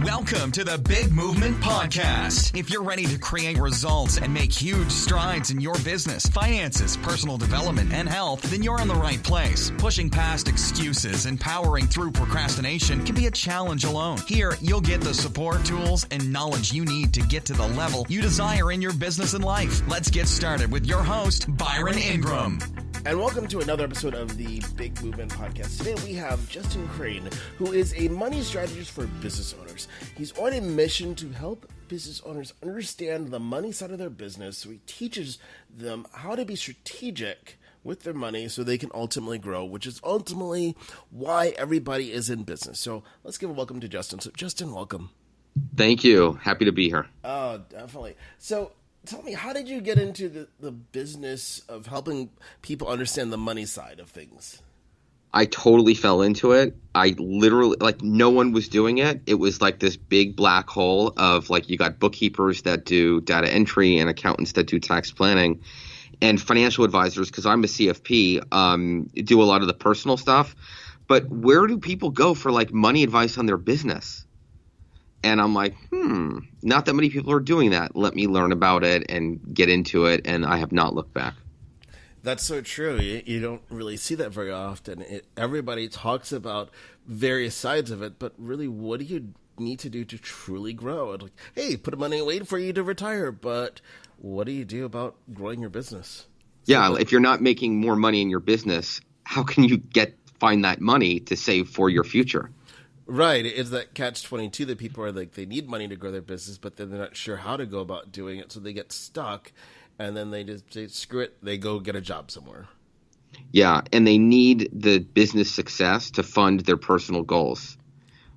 Welcome to the Big Movement Podcast. If you're ready to create results and make huge strides in your business, finances, personal development, and health, then you're in the right place. Pushing past excuses and powering through procrastination can be a challenge alone. Here, you'll get the support, tools, and knowledge you need to get to the level you desire in your business and life. Let's get started with your host, Byron Ingram. And welcome to another episode of the Big Movement Podcast. Today we have Justin Krane, who is a money strategist for business owners. He's on a mission to help business owners understand the money side of their business. So he teaches them how to be strategic with their money so they can ultimately grow, which is ultimately why everybody is in business. So let's give a welcome to Justin. So Justin, welcome. Thank you. Happy to be here. Oh, definitely. So tell me, how did you get into the business of helping people understand the money side of things? I totally fell into it. I literally, no one was doing it. It was like this big black hole of you got bookkeepers that do data entry and accountants that do tax planning and financial advisors, because I'm a CFP, do a lot of the personal stuff. But where do people go for money advice on their business? And I'm like, not that many people are doing that. Let me learn about it and get into it. And I have not looked back. That's so true. You don't really see that very often. Everybody talks about various sides of it, but really, what do you need to do to truly grow? It's hey, put money away for you to retire, but what do you do about growing your business? Yeah, if you're not making more money in your business, how can you find that money to save for your future? Right. It's that catch-22 that people are they need money to grow their business, but then they're not sure how to go about doing it. So they get stuck and then they just say, screw it. They go get a job somewhere. Yeah. And they need the business success to fund their personal goals.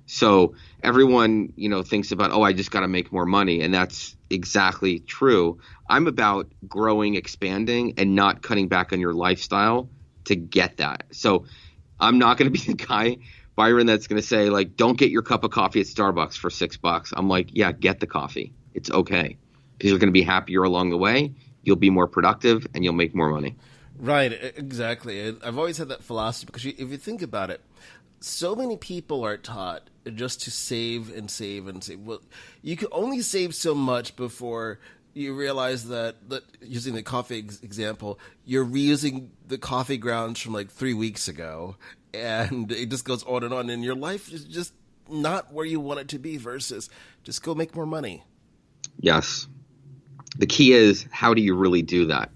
So everyone, thinks about, I just got to make more money. And that's exactly true. I'm about growing, expanding, and not cutting back on your lifestyle to get that. So I'm not going to be the guy, Byron, that's going to say, don't get your cup of coffee at Starbucks for $6. I'm like, yeah, get the coffee. It's okay. Because you're going to be happier along the way. You'll be more productive and you'll make more money. Right. Exactly. I've always had that philosophy because if you think about it, so many people are taught just to save and save and save. Well, you can only save so much before you realize that using the coffee example, you're reusing the coffee grounds from 3 weeks ago. And it just goes on, and your life is just not where you want it to be versus just go make more money. Yes. The key is, how do you really do that?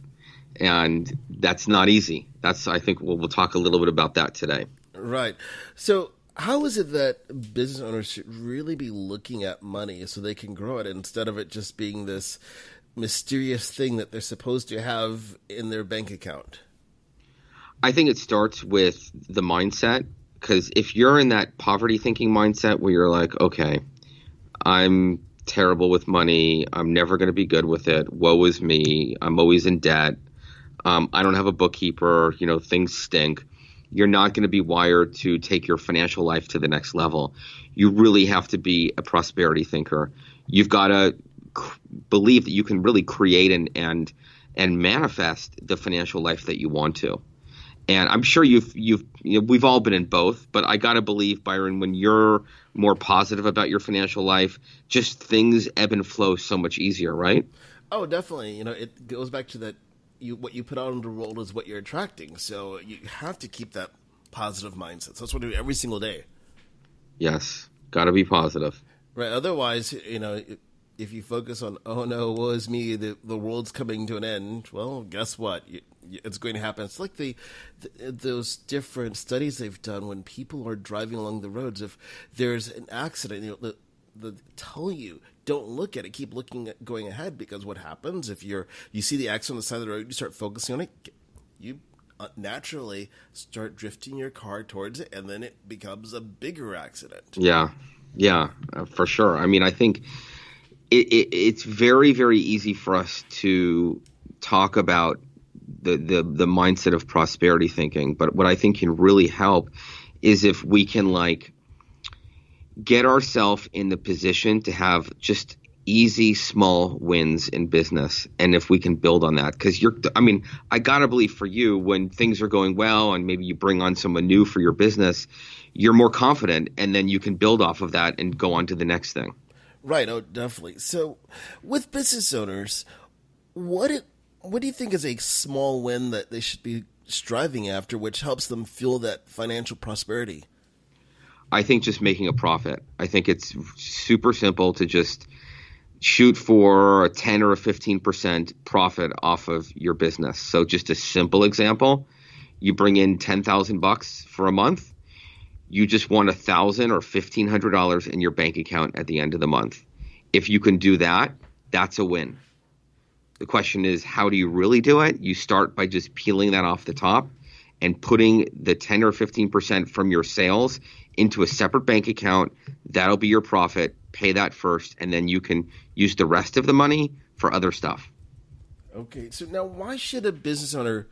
And that's not easy. I think we'll talk a little bit about that today. Right. So how is it that business owners should really be looking at money so they can grow it instead of it just being this mysterious thing that they're supposed to have in their bank account? I think it starts with the mindset, because if you're in that poverty thinking mindset where you're like, okay, I'm terrible with money, I'm never going to be good with it, woe is me, I'm always in debt, I don't have a bookkeeper, things stink, you're not going to be wired to take your financial life to the next level. You really have to be a prosperity thinker. You've got to believe that you can really create and manifest the financial life that you want to. And I'm sure we've all been in both, but I got to believe, Byron, when you're more positive about your financial life, just things ebb and flow so much easier, right? Oh, definitely. It goes back to that. What you put out in the world is what you're attracting. So you have to keep that positive mindset. So that's what I do every single day. Yes. Got to be positive. Right. Otherwise, if you focus on, oh no, woe is me, the world's coming to an end, well, guess what? It's going to happen. It's like those different studies they've done when people are driving along the roads. If there's an accident, they tell you, don't look at it. Keep going ahead, because what happens if you see the accident on the side of the road, you start focusing on it, you naturally start drifting your car towards it, and then it becomes a bigger accident. Yeah, for sure. I mean, I think it's very, very easy for us to talk about the mindset of prosperity thinking. But what I think can really help is if we can get ourselves in the position to have just easy, small wins in business. And if we can build on that, because I got to believe for you, when things are going well and maybe you bring on someone new for your business, you're more confident, and then you can build off of that and go on to the next thing. Right. Oh, definitely. So with business owners, what do you think is a small win that they should be striving after, which helps them feel that financial prosperity? I think just making a profit. I think it's super simple to just shoot for a 10 or a 15% profit off of your business. So just a simple example, you bring in $10,000 for a month, you just want $1,000 or $1,500 in your bank account at the end of the month. If you can do that, that's a win. The question is, how do you really do it? You start by just peeling that off the top and putting the 10 or 15% from your sales into a separate bank account. That'll be your profit. Pay that first, and then you can use the rest of the money for other stuff. Okay, so now why should a business owner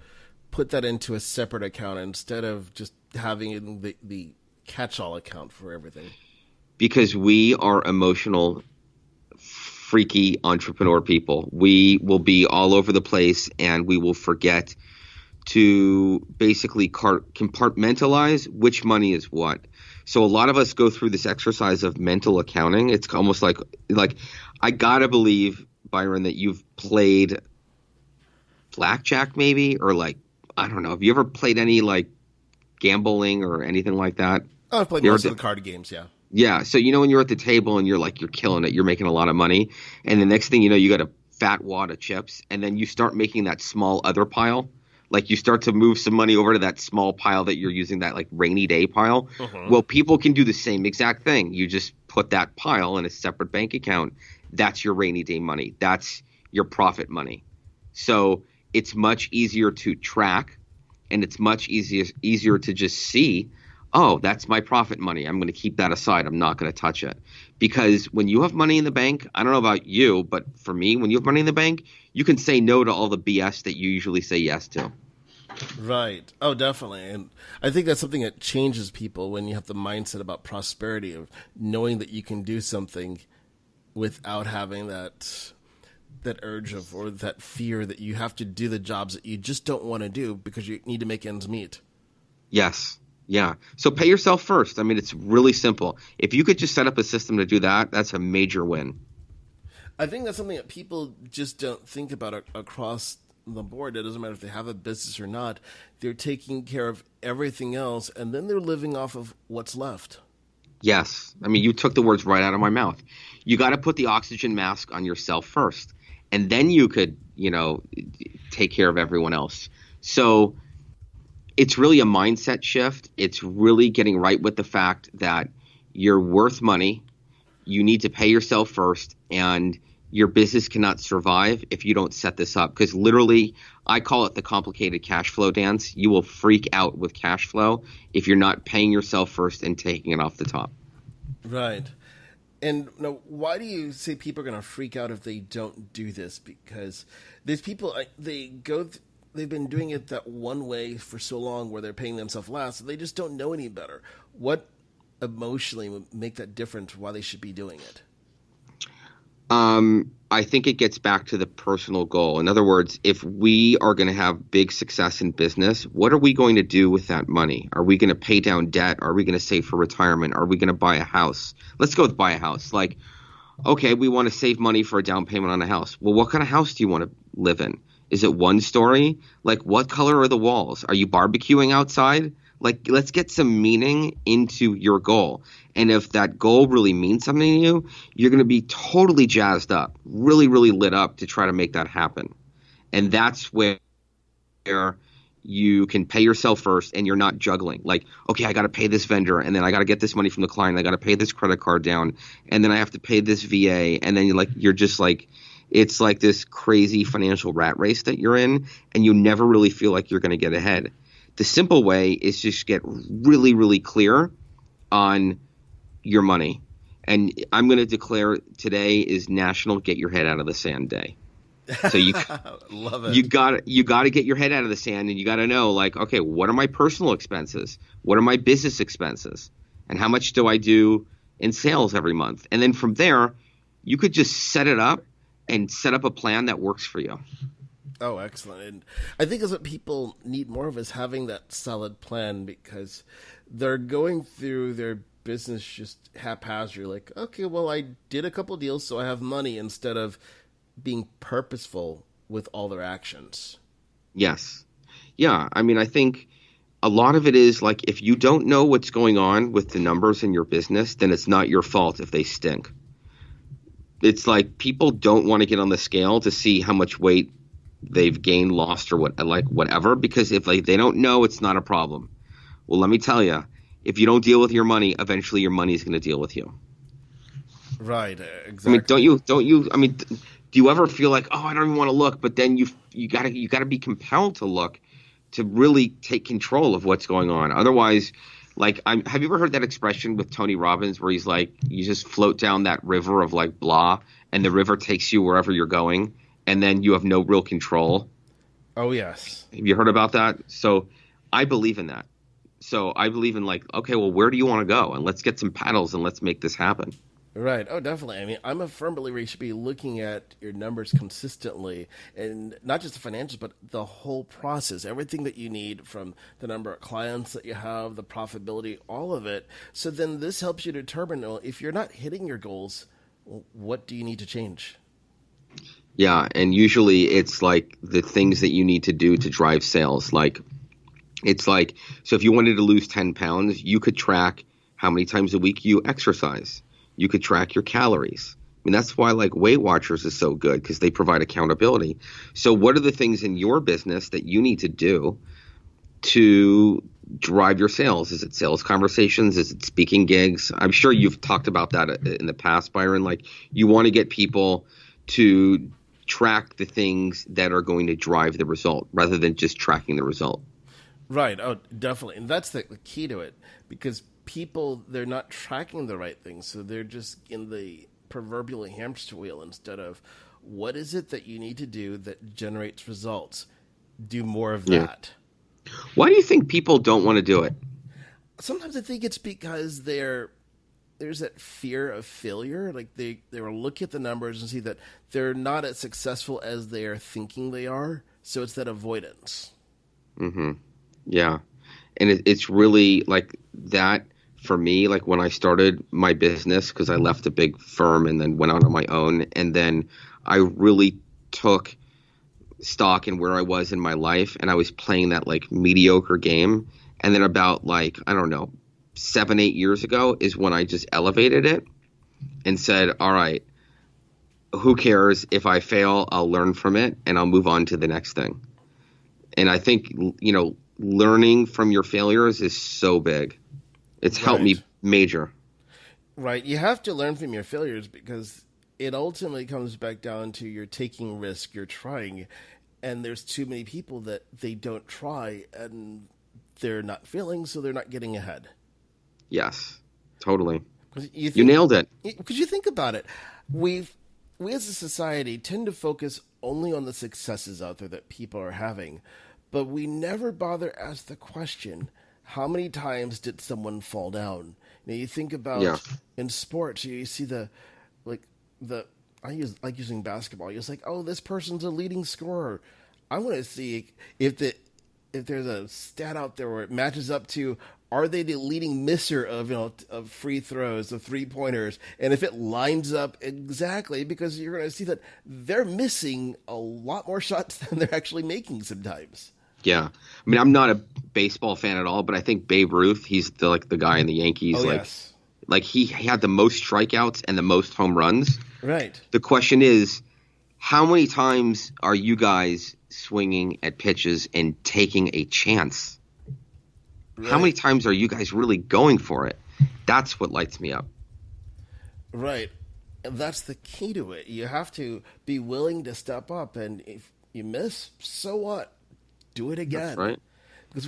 put that into a separate account instead of just having the catch-all account for everything? Because we are emotional, freaky entrepreneur people. We will be all over the place, and we will forget to basically compartmentalize which money is what. So a lot of us go through this exercise of mental accounting. It's almost like I gotta believe, Byron, that you've played blackjack maybe, or I don't know. Have you ever played any gambling or anything like that? Oh, I've played most of the card games, yeah. Yeah. So when you're at the table and you're killing it, you're making a lot of money, and the next thing you know, you got a fat wad of chips, and then you start making that small other pile. You start to move some money over to that small pile that you're using, that rainy day pile. Uh-huh. Well, people can do the same exact thing. You just put that pile in a separate bank account. That's your rainy day money. That's your profit money. So it's much easier to track, and it's much easier to just see, oh, that's my profit money. I'm going to keep that aside. I'm not going to touch it. Because when you have money in the bank, I don't know about you, but for me, when you have money in the bank, you can say no to all the BS that you usually say yes to. Right. Oh, definitely. And I think that's something that changes people when you have the mindset about prosperity, of knowing that you can do something without having that urge or that fear that you have to do the jobs that you just don't want to do because you need to make ends meet. Yes. Yeah. So pay yourself first. I mean, it's really simple. If you could just set up a system to do that, that's a major win. I think that's something that people just don't think about across the board. It doesn't matter if they have a business or not. They're taking care of everything else, and then they're living off of what's left. Yes. I mean, you took the words right out of my mouth. You got to put the oxygen mask on yourself first, and then you could, take care of everyone else. So it's really a mindset shift. It's really getting right with the fact that you're worth money. You need to pay yourself first, and your business cannot survive if you don't set this up. Because literally, I call it the complicated cash flow dance. You will freak out with cash flow if you're not paying yourself first and taking it off the top. Right. And now, why do you say people are going to freak out if they don't do this? Because there's people, they've been doing it that one way for so long where they're paying themselves last, and they just don't know any better. What emotionally would make that different, why they should be doing it? I think it gets back to the personal goal. In other words, if we are going to have big success in business, what are we going to do with that money? Are we going to pay down debt? Are we going to save for retirement? Are we going to buy a house? Let's go with buy a house. Okay, we want to save money for a down payment on a house. Well, what kind of house do you want to live in? Is it one story? What color are the walls? Are you barbecuing outside? Let's get some meaning into your goal. And if that goal really means something to you, you're going to be totally jazzed up, really, really lit up to try to make that happen. And that's where you can pay yourself first, and you're not juggling. Okay, I got to pay this vendor, and then I got to get this money from the client. I got to pay this credit card down, and then I have to pay this VA. And then it's like this crazy financial rat race that you're in, and you never really feel like you're going to get ahead. The simple way is just get really, really clear on your money. And I'm going to declare today is National Get Your Head Out of the Sand Day. So love it. You got to get your head out of the sand, and you got to know, okay, what are my personal expenses? What are my business expenses? And how much do I do in sales every month? And then from there, you could just set it up and set up a plan that works for you. Oh, excellent. And I think that's what people need more of, is having that solid plan, because they're going through their business just haphazardly. Like, okay, well, I did a couple deals, so I have money, instead of being purposeful with all their actions. Yes. Yeah. I mean, I think a lot of it is like if you don't know what's going on with the numbers in your business, then it's not your fault if they stink. It's like people don't want to get on the scale to see how much weight they've gained, lost, or whatever, because if they don't know, it's not a problem. Well, let me tell you, if you don't deal with your money, eventually your money is going to deal with you. Right. Exactly. I mean, don't you? I mean, do you ever feel like, oh, I don't even want to look, but then you gotta be compelled to look to really take control of what's going on. Otherwise, like, have you ever heard that expression with Tony Robbins where he's like, you just float down that river of like blah, and the river takes you wherever you're going, and then you have no real control? Oh, yes. Have you heard about that? So I believe in that. So I believe in like, okay, well, where do you want to go? And let's get some paddles and let's make this happen. Right. Oh, definitely. I mean, I'm a firm believer you should be looking at your numbers consistently, and not just the financials, but the whole process, everything that you need, from the number of clients that you have, the profitability, all of it. So then this helps you determine, well, if you're not hitting your goals, well, what do you need to change? Yeah. And usually it's like the things that you need to do to drive sales. Like, it's like, so if you wanted to lose 10 pounds, you could track how many times a week you exercise. You could track your calories. I mean, that's why like Weight Watchers is so good, because they provide accountability. So what are the things in your business that you need to do to drive your sales? Is it sales conversations? Is it speaking gigs? I'm sure you've talked about that in the past, Byron. Like, you want to get people to track the things that are going to drive the result rather than just tracking the result. Right. Oh, definitely. And that's the key to it, because people, they're not tracking the right things. So they're just in the proverbial hamster wheel, instead of what is it that you need to do that generates results? Do more of that. Why do you think people don't want to do it? Sometimes I think it's because there's that fear of failure. Like they will look at the numbers and see that they're not as successful as they are thinking they are. So it's that avoidance. Mm-hmm. Yeah. And it's really like that for me. Like when I started my business, because I left a big firm and then went out on my own, and then I really took stock in where I was in my life, and I was playing that like mediocre game. And then about like, I don't know, 7-8 years ago is when I just elevated it and said, all right, who cares if I fail? I'll learn from it and I'll move on to the next thing. And I think, learning from your failures is so big. It's helped me major. Right. You have to learn from your failures, because it ultimately comes back down to you're taking risk, you're trying, and there's too many people that they don't try and they're not failing, so they're not getting ahead. Yes, totally. You nailed it. Because you think about it, we as a society tend to focus only on the successes out there that people are having, but we never bother ask the question, how many times did someone fall down? You think about in sports, you see I like using basketball. You're just like, oh, this person's a leading scorer. I want to see if there's a stat out there where it matches up to, are they the leading misser of free throws, of 3-pointers? And if it lines up exactly, because you're going to see that they're missing a lot more shots than they're actually making sometimes. Yeah. I mean, I'm not a baseball fan at all, but I think Babe Ruth, he's the guy in the Yankees. Oh, yes. Like he had the most strikeouts and the most home runs. Right. The question is, how many times are you guys swinging at pitches and taking a chance? Right. How many times are you guys really going for it? That's what lights me up. Right. And that's the key to it. You have to be willing to step up, and if you miss, so what? Do it again. That's right.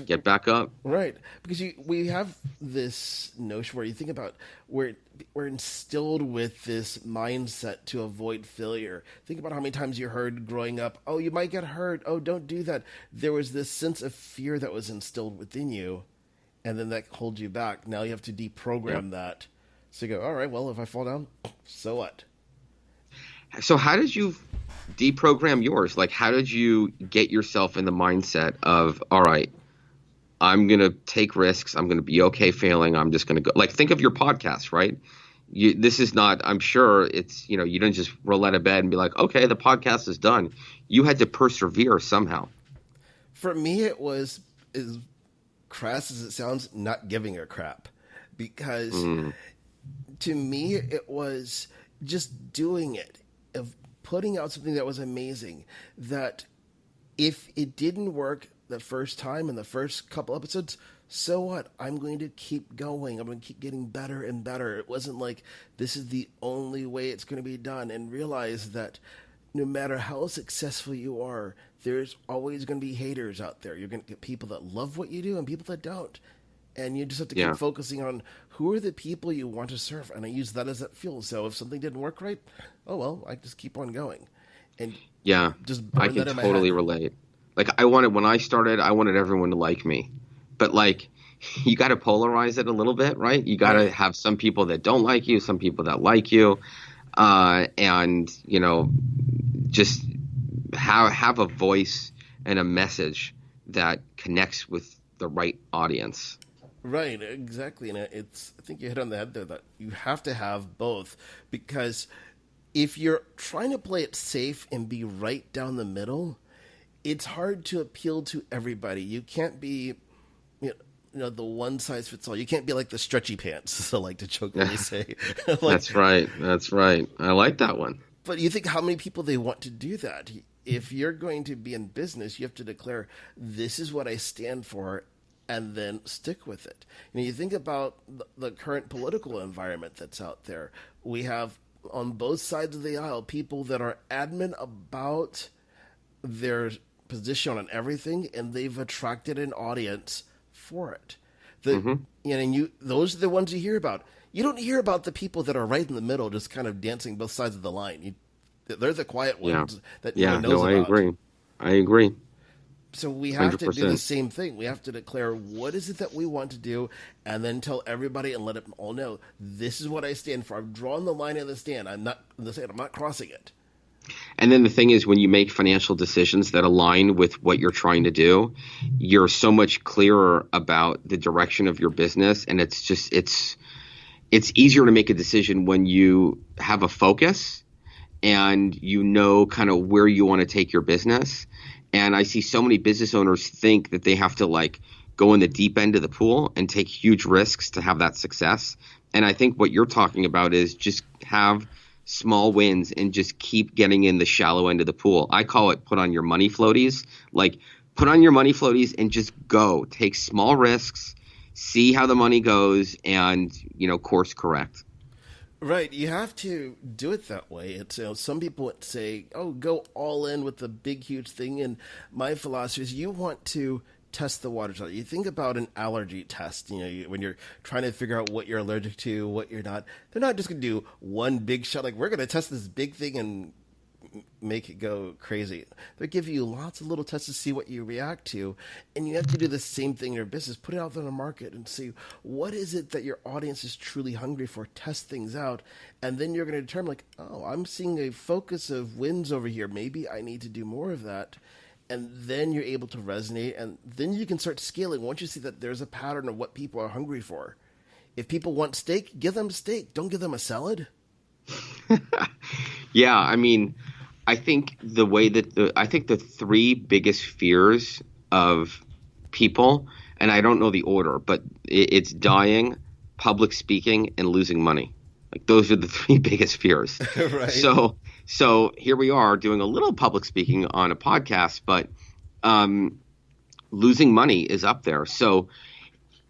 Get back up. Right. Because we have this notion where you think about we're instilled with this mindset to avoid failure. Think about how many times you heard growing up, oh, you might get hurt. Oh, don't do that. There was this sense of fear that was instilled within you, and then that holds you back. Now you have to deprogram that. So you go, all right, well, if I fall down, so what? So how did you deprogram yours? Like, how did you get yourself in the mindset of, all right, I'm going to take risks. I'm going to be okay failing. I'm just going to go. Like, think of your podcast, right? This is not, I'm sure it's, you didn't just roll out of bed and be like, okay, the podcast is done. You had to persevere somehow. For me, it was, as crass as it sounds, not giving a crap. Because to me, it was just doing it, of putting out something that was amazing, that if it didn't work the first time in the first couple episodes, so what? I'm going to keep going. I'm going to keep getting better and better. It wasn't like this is the only way it's going to be done, and realize that no matter how successful you are, there's always going to be haters out there. You're going to get people that love what you do and people that don't. And you just have to keep focusing on who are the people you want to serve. And I use that as that fuel. So if something didn't work right, oh, well, I just keep on going. And just I can totally relate. Like, when I started, I wanted everyone to like me. But, like, you got to polarize it a little bit, right? You got to have some people that don't like you, some people that like you. And, just have a voice and a message that connects with the right audience. Right, exactly. And I think you hit on the head there, that you have to have both, because if you're trying to play it safe and be right down the middle, it's hard to appeal to everybody. You can't be, the one size fits all. You can't be like the stretchy pants, as I like to jokingly say. That's right. I like that one. But you think how many people they want to do that. If you're going to be in business, you have to declare, this is what I stand for, and then stick with it. You think about the current political environment that's out there. We have, on both sides of the aisle, people that are adamant about their position on everything, and they've attracted an audience for it. Those are the ones you hear about. You don't hear about the people that are right in the middle, just kind of dancing both sides of the line. They're the quiet ones that no one knows about. I agree. So we have 100%. to do the same thing. We have to declare what is it that we want to do, and then tell everybody and let them all know, this is what I stand for. I've drawn the line in the sand. I'm not crossing it. And then the thing is, when you make financial decisions that align with what you're trying to do, you're so much clearer about the direction of your business. And it's easier to make a decision when you have a focus and you know kind of where you want to take your business. And I see so many business owners think that they have to like go in the deep end of the pool and take huge risks to have that success. And I think what you're talking about is just have small wins and just keep getting in the shallow end of the pool. I call it put on your money floaties. Like, put on your money floaties and just go. Take small risks, see how the money goes, and, course correct. Right. You have to do it that way. It's, some people would say, oh, go all in with the big, huge thing. And my philosophy is you want to test the waters out. You think about an allergy test, when you're trying to figure out what you're allergic to, what you're not. They're not just going to do one big shot. Like, we're going to test this big thing and make it go crazy. They give you lots of little tests to see what you react to. And you have to do the same thing in your business. Put it out there in the market and see what is it that your audience is truly hungry for. Test things out. And then you're going to determine, like, oh, I'm seeing a focus of wins over here. Maybe I need to do more of that. And then you're able to resonate, and then you can start scaling once you see that there's a pattern of what people are hungry for. If people want steak, give them steak. Don't give them a salad. Yeah, I think the three biggest fears of people, and I don't know the order, but it's dying, public speaking, and losing money. Like, those are the three biggest fears. Right. So here we are doing a little public speaking on a podcast, but losing money is up there. So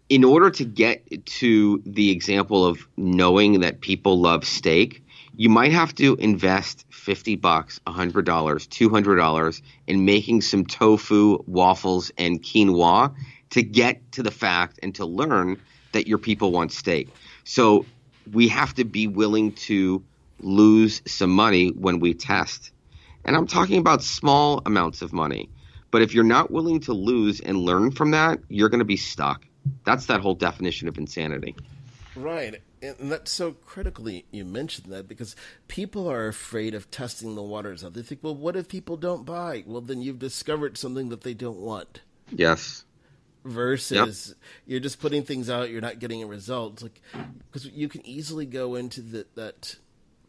in order to get to the example of knowing that people love steak, you might have to invest $50, $100, $200 in making some tofu, waffles, and quinoa to get to the fact and to learn that your people want steak. So we have to be willing to lose some money when we test. And I'm talking about small amounts of money. But if you're not willing to lose and learn from that, you're going to be stuck. That's that whole definition of insanity. Right. And that's so critically you mentioned that, because people are afraid of testing the waters out. They think, well, what if people don't buy? Well, then you've discovered something that they don't want. Yes. versus you're just putting things out, you're not getting a result. Like, because you can easily go into that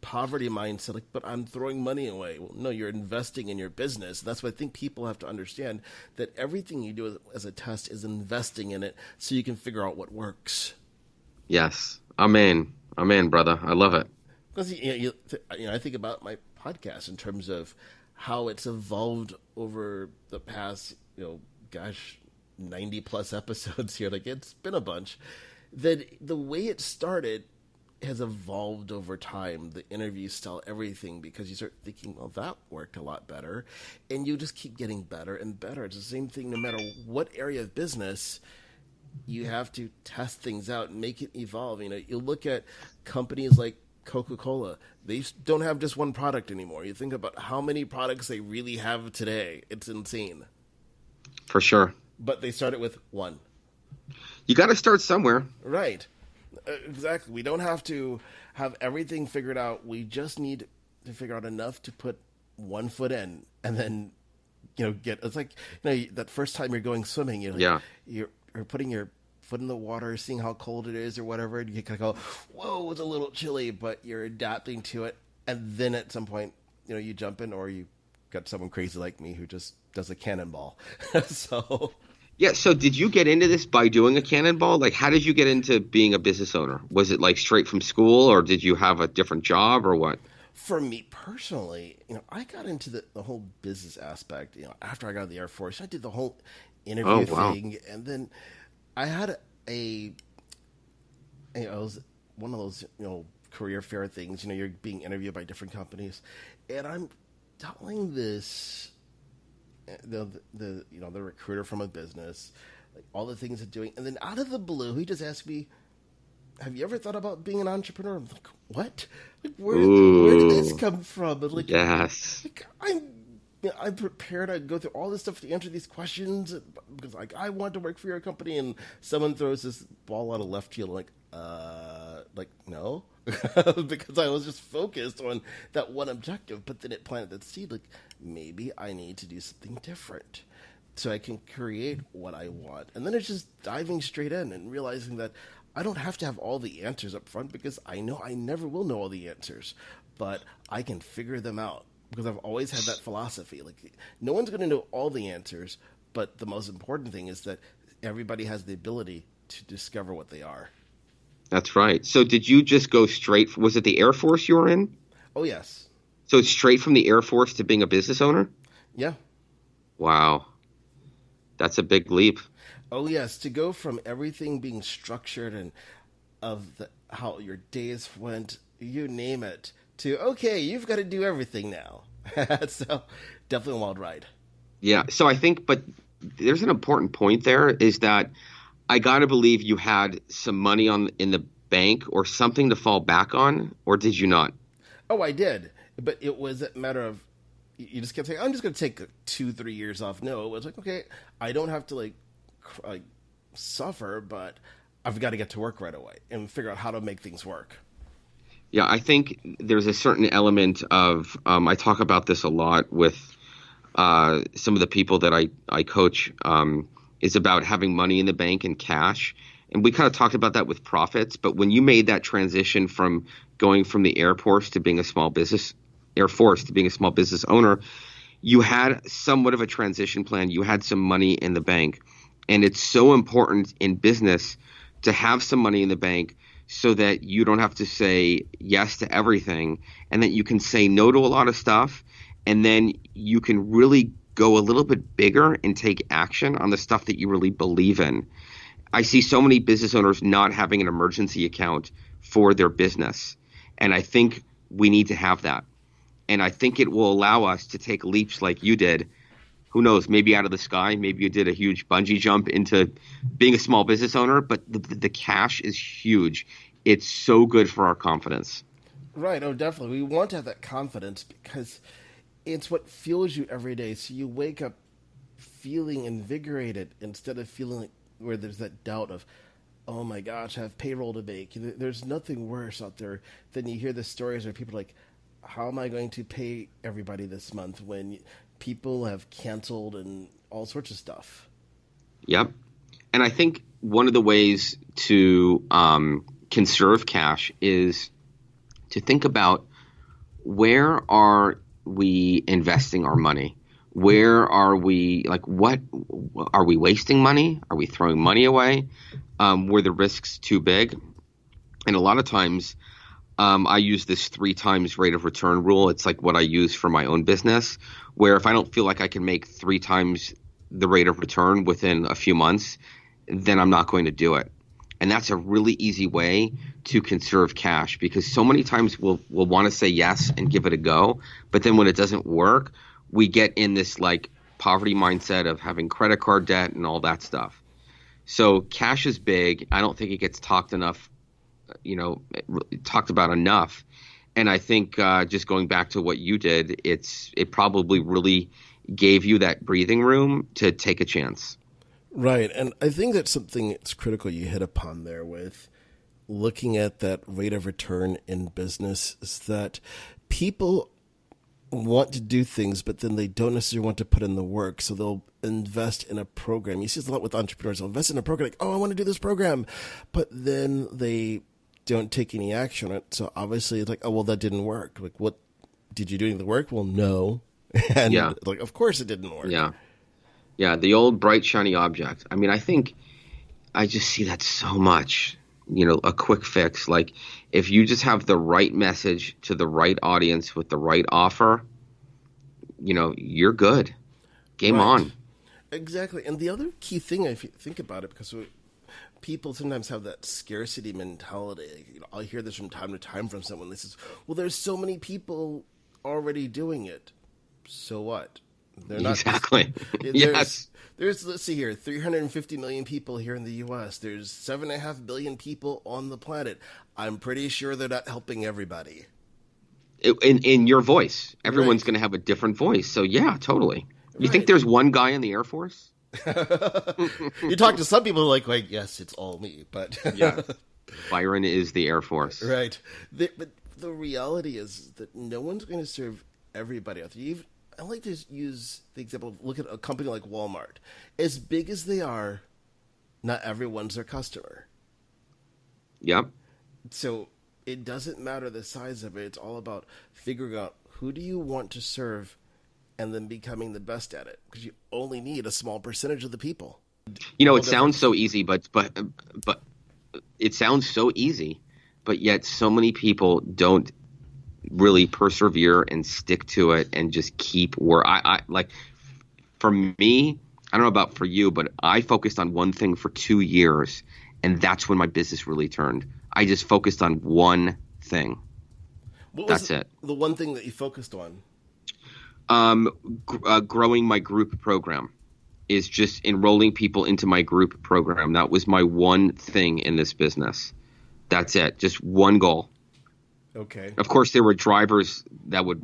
poverty mindset, like, but I'm throwing money away. Well, no, you're investing in your business. That's what I think people have to understand, that everything you do as a test is investing in it so you can figure out what works. Yes. Amen. Amen, brother. I love it. Because I think about my podcast in terms of how it's evolved over the past, 90 plus episodes here. Like, it's been a bunch. That the way it started has evolved over time, the interview style, everything, because you start thinking, well, that worked a lot better, and you just keep getting better and better. It's the same thing no matter what area of business. You have to test things out and make it evolve. You look at companies like Coca-Cola. They don't have just one product anymore. You think about how many products they really have today. It's insane. For sure. But they started with one. You got to start somewhere. Right. Exactly. We don't have to have everything figured out. We just need to figure out enough to put one foot in, and then, it's like, that first time you're going swimming, you're putting your foot in the water, seeing how cold it is or whatever, and you kind of go, whoa, it's a little chilly, but you're adapting to it. And then at some point, you jump in, or you got someone crazy like me who just does a cannonball. So... Yeah, so did you get into this by doing a cannonball? Like, how did you get into being a business owner? Was it like straight from school, or did you have a different job, or what? For me personally, I got into the whole business aspect, after I got out of the Air Force. I did the whole interview thing, and then I had it was one of those, career fair things, you're being interviewed by different companies, and I'm telling this... the recruiter from a business, like all the things it's doing, and then out of the blue, he just asked me, "Have you ever thought about being an entrepreneur?" I'm like, "What? Like, where did this come from?" And like, yes, like, I'm prepared. I go through all this stuff to answer these questions because, like, I want to work for your company, and someone throws this ball out of left field, like no, because I was just focused on that one objective. But then it planted that seed, like, maybe I need to do something different so I can create what I want. And then it's just diving straight in and realizing that I don't have to have all the answers up front, because I know I never will know all the answers, but I can figure them out, because I've always had that philosophy. Like, no one's going to know all the answers, but the most important thing is that everybody has the ability to discover what they are. That's right. So did you just go straight, was it the Air Force you were in? Oh, yes. So it's straight from the Air Force to being a business owner? Yeah. Wow. That's a big leap. Oh, yes. To go from everything being structured and how your days went, you name it, to, okay, you've got to do everything now. So definitely a wild ride. Yeah. So I think, but there's an important point there, is that I got to believe you had some money in the bank or something to fall back on, or did you not? Oh, I did. But it was a matter of, you just kept saying, I'm just going to take 2-3 years off. No, it was like, okay, I don't have to like suffer, but I've got to get to work right away and figure out how to make things work. Yeah, I think there's a certain element of, I talk about this a lot with some of the people that I coach, is about having money in the bank and cash. And we kind of talked about that with profits. But when you made that transition from going from the Air Force to being a small business owner, you had somewhat of a transition plan. You had some money in the bank. And it's so important in business to have some money in the bank so that you don't have to say yes to everything, and that you can say no to a lot of stuff, and then you can really go a little bit bigger and take action on the stuff that you really believe in. I see so many business owners not having an emergency account for their business, and I think we need to have that. And I think it will allow us to take leaps like you did. Who knows, maybe out of the sky, maybe you did a huge bungee jump into being a small business owner, but the cash is huge. It's so good for our confidence. Right. Oh, definitely. We want to have that confidence because it's what fuels you every day. So you wake up feeling invigorated instead of feeling like where there's that doubt of, oh my gosh, I have payroll to make. There's nothing worse out there than you hear the stories where people are like, how am I going to pay everybody this month when people have canceled and all sorts of stuff? Yep. And I think one of the ways to conserve cash is to think about, where are we investing our money? Where are we, what are we wasting money? Are we throwing money away? Were the risks too big? And a lot of times I use this 3 times rate of return rule. It's like what I use for my own business, where if I don't feel like I can make 3 times the rate of return within a few months, then I'm not going to do it. And that's a really easy way to conserve cash, because so many times we'll want to say yes and give it a go. But then when it doesn't work, we get in this poverty mindset of having credit card debt and all that stuff. So cash is big. I don't think it gets talked about enough. And I think just going back to what you did, it probably really gave you that breathing room to take a chance. Right. And I think that's something that's critical you hit upon there with looking at that rate of return in business, is that people want to do things, but then they don't necessarily want to put in the work. So they'll invest in a program. You see this a lot with entrepreneurs. They'll invest in a program, I want to do this program, but then they don't take any action on it. So obviously it's that didn't work. What, did you do any of the work? Well, no. And of course it didn't work. Yeah. Yeah. The old bright, shiny object. I mean, I think I just see that so much, a quick fix. If you just have the right message to the right audience with the right offer, you're good. Game on. Exactly. And the other key thing, if you think about it, because people sometimes have that scarcity mentality. I'll hear this from time to time from someone. They says, well, there's so many people already doing it. So what? They're not exactly. Yes. There's, let's see here, 350 million people here in the U.S. There's 7.5 billion people on the planet. I'm pretty sure they're not helping everybody. In your voice. Everyone's going to have a different voice. So, yeah, totally. You think there's one guy in the Air Force? You talk to some people like, yes, it's all me. But yeah, Byron is the Air Force. Right. But the reality is that no one's going to serve everybody out there. I like to use the example of, look at a company like Walmart. As big as they are, not everyone's their customer. Yep. So it doesn't matter the size of it. It's all about figuring out who do you want to serve and then becoming the best at it, because you only need a small percentage of the people. It sounds so easy, but it sounds so easy, but yet so many people don't really persevere and stick to it and just keep where I for me, I don't know about for you, but I focused on one thing for 2 years, and that's when my business really turned. I just focused on one thing. That's it. The one thing that you focused on? Growing my group program, is just enrolling people into my group program. That was my one thing in this business. That's it. Just one goal. Okay. Of course, there were drivers that would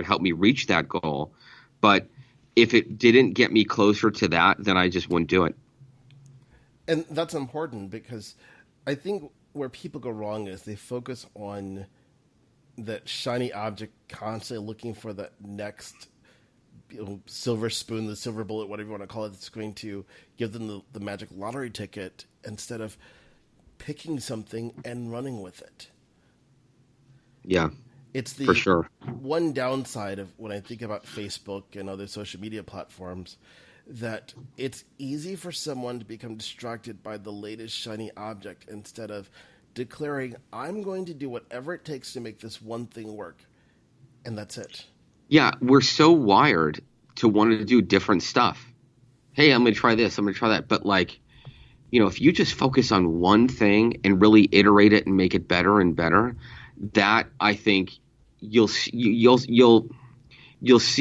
help me reach that goal. But if it didn't get me closer to that, then I just wouldn't do it. And that's important, because I think where people go wrong is they focus on that shiny object, constantly looking for that next silver spoon, the silver bullet, whatever you want to call it, that's going to give them the magic lottery ticket, instead of picking something and running with it. Yeah, it's the for sure. One downside of when I think about Facebook and other social media platforms, that it's easy for someone to become distracted by the latest shiny object instead of declaring, I'm going to do whatever it takes to make this one thing work. And that's it. Yeah, we're so wired to want to do different stuff. Hey, I'm going to try this, I'm going to try that. But if you just focus on one thing and really iterate it and make it better and better, that I think you'll see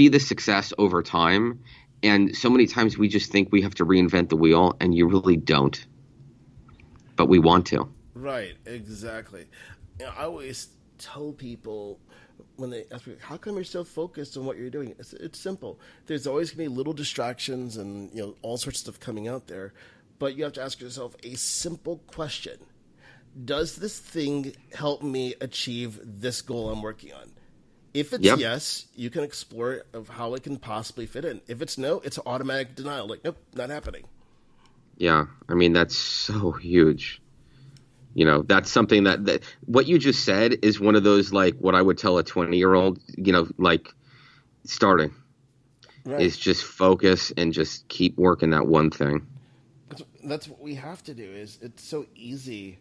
the success over time. And so many times we just think we have to reinvent the wheel, and you really don't. But we want to. Right, exactly. I always tell people when they ask me, how come you're so focused on what you're doing? It's simple. There's always going to be little distractions and all sorts of stuff coming out there. But you have to ask yourself a simple question. Does this thing help me achieve this goal I'm working on? If it's yes, you can explore of how it can possibly fit in. If it's no, it's automatic denial. Nope, not happening. Yeah. I mean, that's so huge. That's something that what you just said is one of those, like, what I would tell a 20-year-old, like, starting is Right. just focus and just keep working that one thing. That's what we have to do. Is it's so easy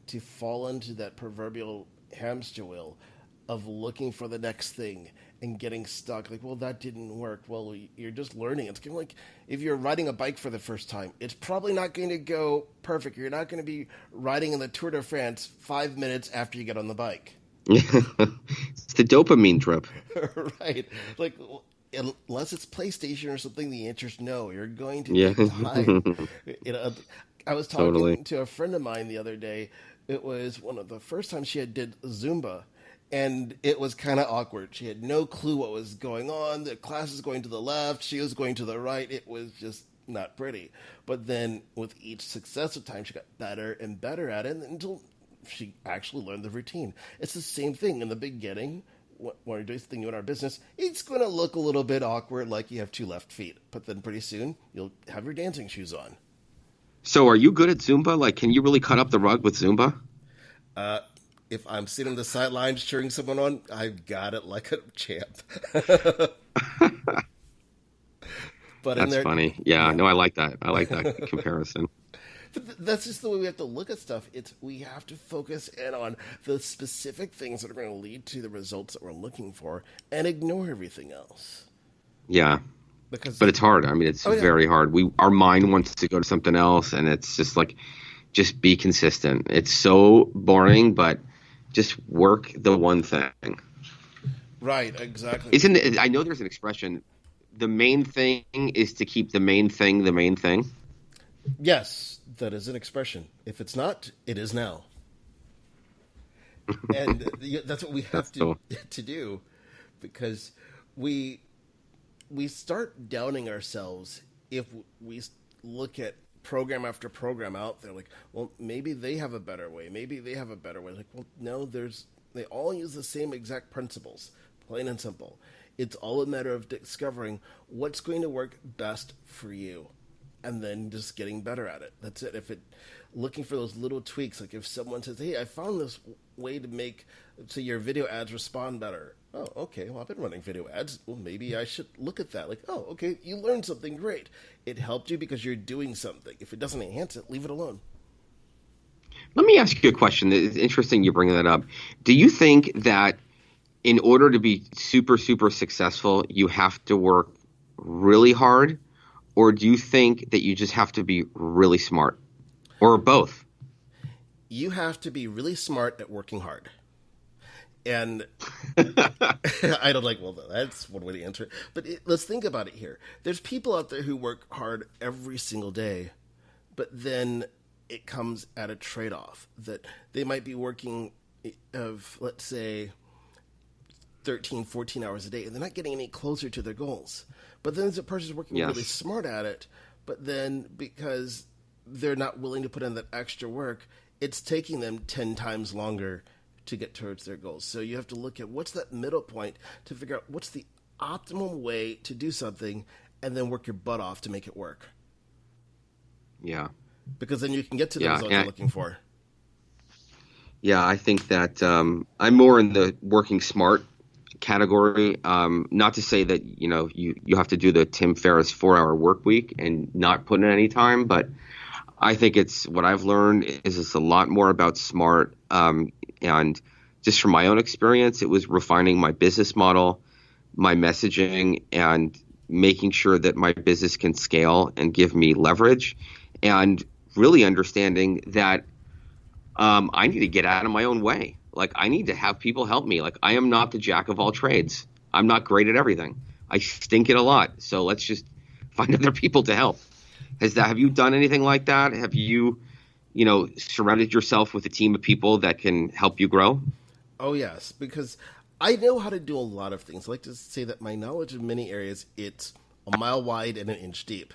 to fall into that proverbial hamster wheel of looking for the next thing and getting stuck. Like, well, that didn't work. Well, you're just learning. It's kind of like if you're riding a bike for the first time, it's probably not going to go perfect. You're not going to be riding in the Tour de France 5 minutes after you get on the bike. It's the dopamine drip. Right. Like, unless it's PlayStation or something the answer's no. You're going to Yeah. need time. I was talking Totally. to a friend of mine the other day. It was one of the first times she had did Zumba, and it was kind of awkward. She had no clue what was going on. The class was going to the left. She was going to the right. It was just not pretty. But then with each successive time, she got better and better at it until she actually learned the routine. It's the same thing in the beginning. When you're doing something in our business, it's going to look a little bit awkward, like you have two left feet. But then pretty soon, you'll have your dancing shoes on. So are you good at Zumba? Like, can you really cut up the rug with Zumba? If I'm sitting on the sidelines cheering someone on, I've got it like a champ. But in That's there, funny. Yeah, yeah. no, I like that. I like that comparison. But that's just the way we have to look at stuff. We have to focus in on the specific things that are going to lead to the results that we're looking for, and ignore everything else. Yeah. Because But it's hard. I mean, it's Oh, yeah. very hard. Our mind wants to go to something else, and it's just like, just be consistent. It's so boring, but just work the one thing. Right, exactly. I know there's an expression, the main thing is to keep the main thing the main thing. Yes, that is an expression. If it's not, it is now. And that's what we have That's cool. to do, because we start downing ourselves if we look at program after program out there. Like, well, maybe they have a better way. Maybe they have a better way. Like, well, no, they all use the same exact principles, plain and simple. It's all a matter of discovering what's going to work best for you, and then just getting better at it. That's it. Looking for those little tweaks, like if someone says, "Hey, I found this way to make so your video ads respond better." Oh, okay. Well, I've been running video ads. Well, maybe I should look at that. Like, oh, okay, you learned something great. It helped you because you're doing something. If it doesn't enhance it, leave it alone. Let me ask you a question. It's interesting you bring that up. Do you think that in order to be super, super successful, you have to work really hard? Or do you think that you just have to be really smart? Or both? You have to be really smart at working hard. And I don't like, well, that's one way to answer it. But let's think about it here. There's people out there who work hard every single day, but then it comes at a trade-off that they might be working of, let's say, 13, 14 hours a day, and they're not getting any closer to their goals. But then there's a person who's working Yes. really smart at it, but then because they're not willing to put in that extra work, it's taking them 10 times longer to get towards their goals. So you have to look at what's that middle point to figure out what's the optimum way to do something, and then work your butt off to make it work. Yeah. Because then you can get to the Yeah, result and- you're looking for. Yeah, I think that I'm more in the working smart category. Not to say that, you have to do the Tim Ferriss 4-hour work week and not put in any time, but I think what I've learned is it's a lot more about smart. And just from my own experience, it was refining my business model, my messaging, and making sure that my business can scale and give me leverage, and really understanding that I need to get out of my own way. Like, I need to have people help me. Like, I am not the jack of all trades. I'm not great at everything. I stink at a lot. So let's just find other people to help. Have you done anything like that? Have you, surrounded yourself with a team of people that can help you grow? Oh, yes, because I know how to do a lot of things. I like to say that my knowledge in many areas, it's a mile wide and an inch deep.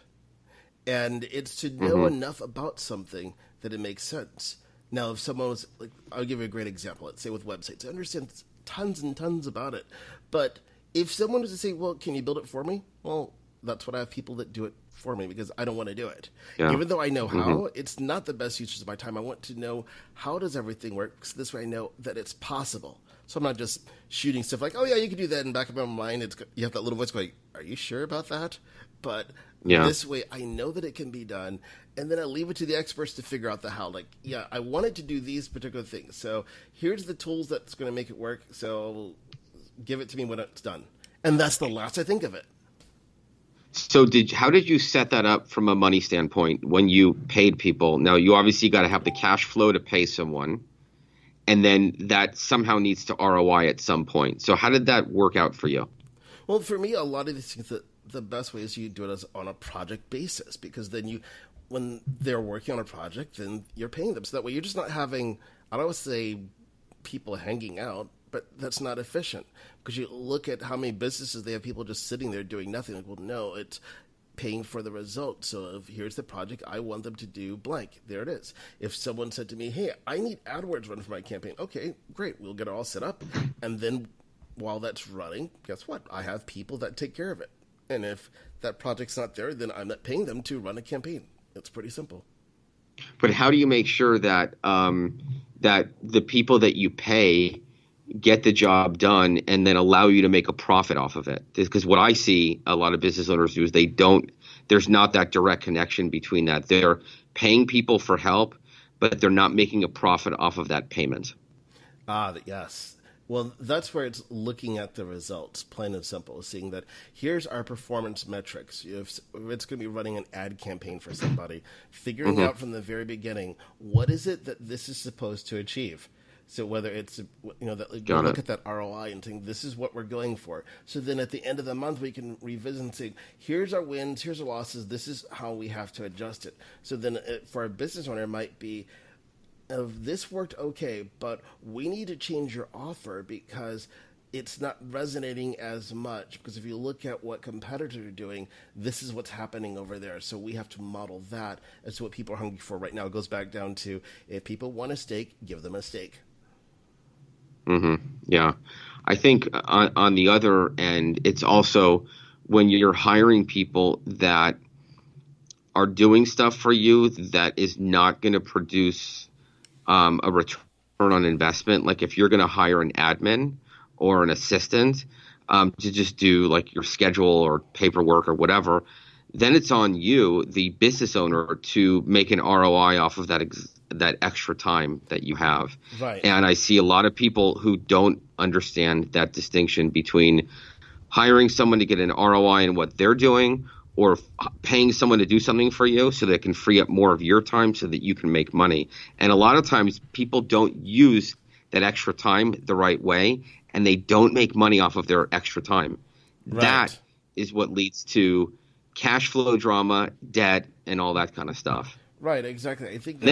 And it's to know enough about something that it makes sense. Now, if someone was, like, I'll give you a great example. Let's say with websites. I understand tons and tons about it. But if someone was to say, well, can you build it for me? Well, that's what I have people that do it for me because I don't want to do it. Yeah. Even though I know how, it's not the best use of my time. I want to know how does everything work, so this way I know that it's possible. So I'm not just shooting stuff like, oh yeah, you can do that. In the back of my mind, you have that little voice going, are you sure about that? But this way I know that it can be done, and then I leave it to the experts to figure out the how. Like, yeah, I wanted to do these particular things, so here's the tools that's going to make it work, so give it to me when it's done. And that's the last I think of it. So how did you set that up from a money standpoint when you paid people? Now, you obviously got to have the cash flow to pay someone, and then that somehow needs to ROI at some point. So how did that work out for you? Well, for me, a lot of these things, the best way is you do it as on a project basis, because then when they're working on a project, then you're paying them. So that way you're just not having, I don't want to say people hanging out, but that's not efficient, because you look at how many businesses they have people just sitting there doing nothing. Like, well, no, it's paying for the result. So if here's the project, I want them to do blank. There it is. If someone said to me, hey, I need AdWords run for my campaign. Okay, great. We'll get it all set up. And then while that's running, guess what? I have people that take care of it. And if that project's not there, then I'm not paying them to run a campaign. It's pretty simple. But how do you make sure that that the people that you pay get the job done and then allow you to make a profit off of it? Because what I see a lot of business owners do is there's not that direct connection between that. They're paying people for help, but they're not making a profit off of that payment. Yes. Well, that's where it's looking at the results, plain and simple, seeing that here's our performance metrics. If it's going to be running an ad campaign for somebody, figuring out from the very beginning, what is it that this is supposed to achieve? So whether it's, that you look at that ROI and think, this is what we're going for. So then at the end of the month, we can revisit and say, here's our wins, here's our losses, this is how we have to adjust it. So then for a business owner, it might be, this worked okay, but we need to change your offer because it's not resonating as much. Because if you look at what competitors are doing, this is what's happening over there. So we have to model that as to what people are hungry for right now. It goes back down to, if people want a steak, give them a steak. Yeah. I think on the other end, it's also when you're hiring people that are doing stuff for you that is not going to produce a return on investment. Like if you're going to hire an admin or an assistant to just do like your schedule or paperwork or whatever, then it's on you, the business owner, to make an ROI off of that extra time that you have. Right. And I see a lot of people who don't understand that distinction between hiring someone to get an ROI in what they're doing or paying someone to do something for you so they can free up more of your time so that you can make money. And a lot of times people don't use that extra time the right way, and they don't make money off of their extra time. Right. That is what leads to cash flow drama, debt, and all that kind of stuff. Right, exactly. I think go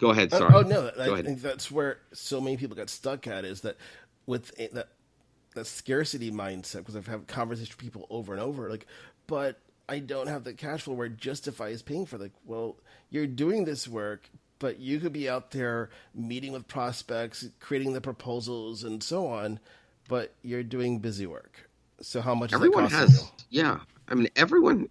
ahead, sorry. I think that's where so many people got stuck at, is that with that scarcity mindset, because I've had conversations with people over and over, like, but I don't have the cash flow where it justifies paying for, like, well, you're doing this work, but you could be out there meeting with prospects, creating the proposals and so on, but you're doing busy work. So how much is that costing you? Yeah. I mean, everyone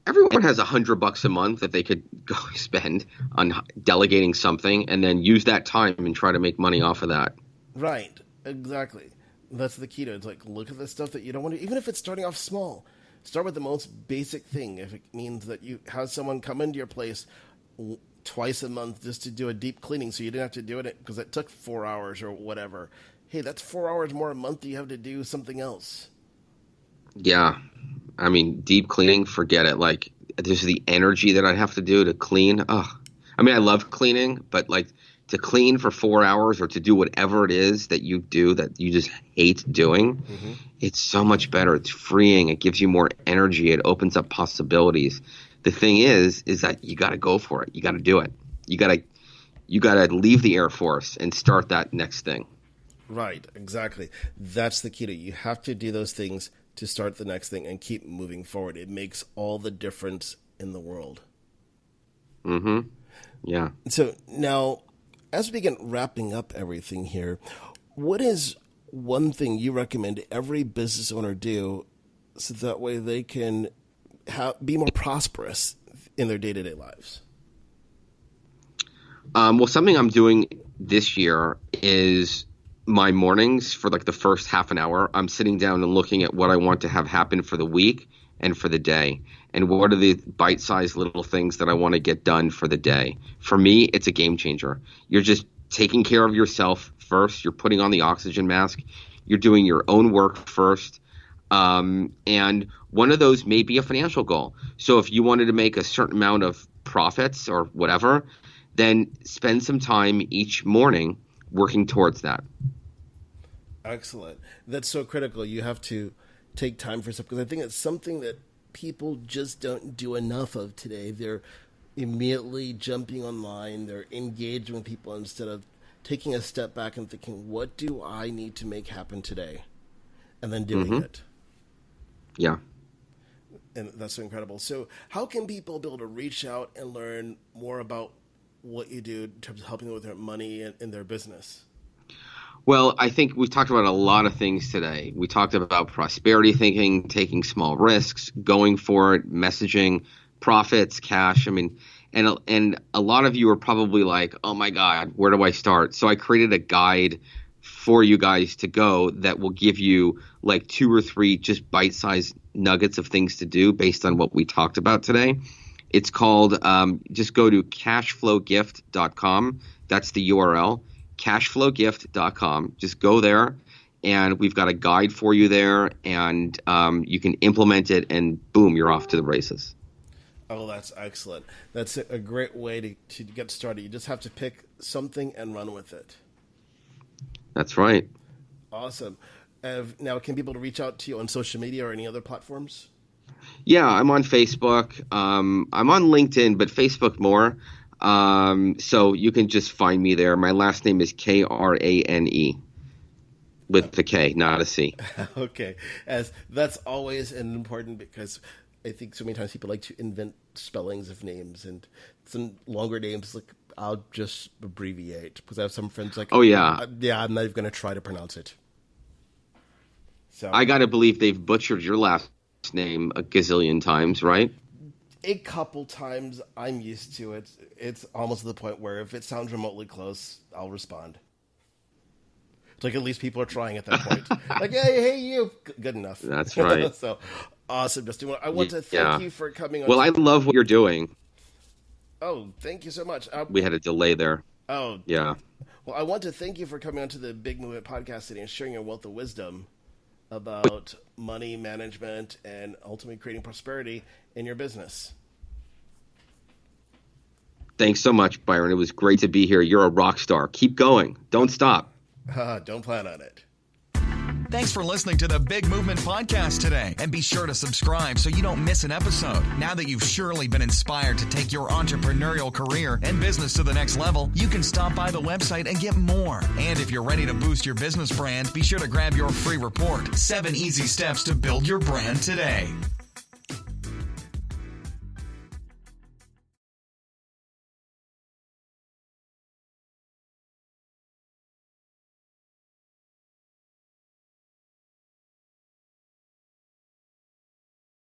has $100 a month that they could go spend on delegating something and then use that time and try to make money off of that. Right. Exactly. That's the key to it. It's like, look at the stuff that you don't want to, even if it's starting off small, start with the most basic thing. If it means that you have someone come into your place twice a month just to do a deep cleaning, so you didn't have to do it because it took 4 hours or whatever. Hey, that's 4 hours more a month you have to do something else. Yeah. I mean, deep cleaning, forget it. Like, there's the energy that I'd have to do to clean. I mean, I love cleaning, but like to clean for 4 hours or to do whatever it is that you do that you just hate doing, it's so much better. It's freeing. It gives you more energy. It opens up possibilities. The thing is that you got to go for it. You got to do it. You got to leave the Air Force and start that next thing. Right. Exactly. That's the key to it. You have to do those things to start the next thing and keep moving forward. It makes all the difference in the world. Yeah. So now, as we begin wrapping up everything here, what is one thing you recommend every business owner do so that way they can be more prosperous in their day-to-day lives? Well, something I'm doing this year is my mornings for like the first half an hour. I'm sitting down and looking at what I want to have happen for the week and for the day. And what are the bite-sized little things that I want to get done for the day? For me, it's a game changer. You're just taking care of yourself first. You're putting on the oxygen mask. You're doing your own work first. And one of those may be a financial goal. So if you wanted to make a certain amount of profits or whatever, then spend some time each morning working towards that. Excellent. That's so critical. You have to take time for yourself, because I think it's something that people just don't do enough of today. They're immediately jumping online. They're engaging with people instead of taking a step back and thinking, what do I need to make happen today? And then doing it. Yeah. And that's so incredible. So how can people be able to reach out and learn more about what you do in terms of helping them with their money and in their business? Well, I think we've talked about a lot of things today. We talked about prosperity thinking, taking small risks, going for it, messaging, profits, cash. I mean, and a lot of you are probably like, oh my God, where do I start? So I created a guide for you guys to go that will give you like 2 or 3 just bite-sized nuggets of things to do based on what we talked about today. It's called, just go to cashflowgift.com. That's the URL, cashflowgift.com. Just go there, and we've got a guide for you there, and you can implement it, and boom, you're off to the races. Oh, that's excellent. That's a great way to get started. You just have to pick something and run with it. That's right. Awesome. Now, can people reach out to you on social media or any other platforms? Yeah, I'm on Facebook. I'm on LinkedIn, but Facebook more. So you can just find me there. My last name is Krane with the K, not a C. Okay. As that's always important, because I think so many times people like to invent spellings of names, and some longer names, like I'll just abbreviate, because I have some friends like, oh yeah, I'm not even going to try to pronounce it. So I got to believe they've butchered your last name a gazillion times, right? A couple times. I'm used to it. It's almost to the point where if it sounds remotely close, I'll respond. It's like at least people are trying at that point. Like, hey, you. Good enough. That's right. So awesome, Justin. Well, I want to thank you for coming on. Well, I love what you're doing. Oh, thank you so much. We had a delay there. Oh, yeah. Well, I want to thank you for coming onto the Big Movement podcast today and sharing your wealth of wisdom about money management and ultimately creating prosperity in your business. Thanks so much, Byron. It was great to be here. You're a rock star. Keep going. Don't stop. Don't plan on it. Thanks for listening to the Big Movement Podcast today. And be sure to subscribe so you don't miss an episode. Now that you've surely been inspired to take your entrepreneurial career and business to the next level, you can stop by the website and get more. And if you're ready to boost your business brand, be sure to grab your free report, 7 Easy Steps to Build Your Brand Today.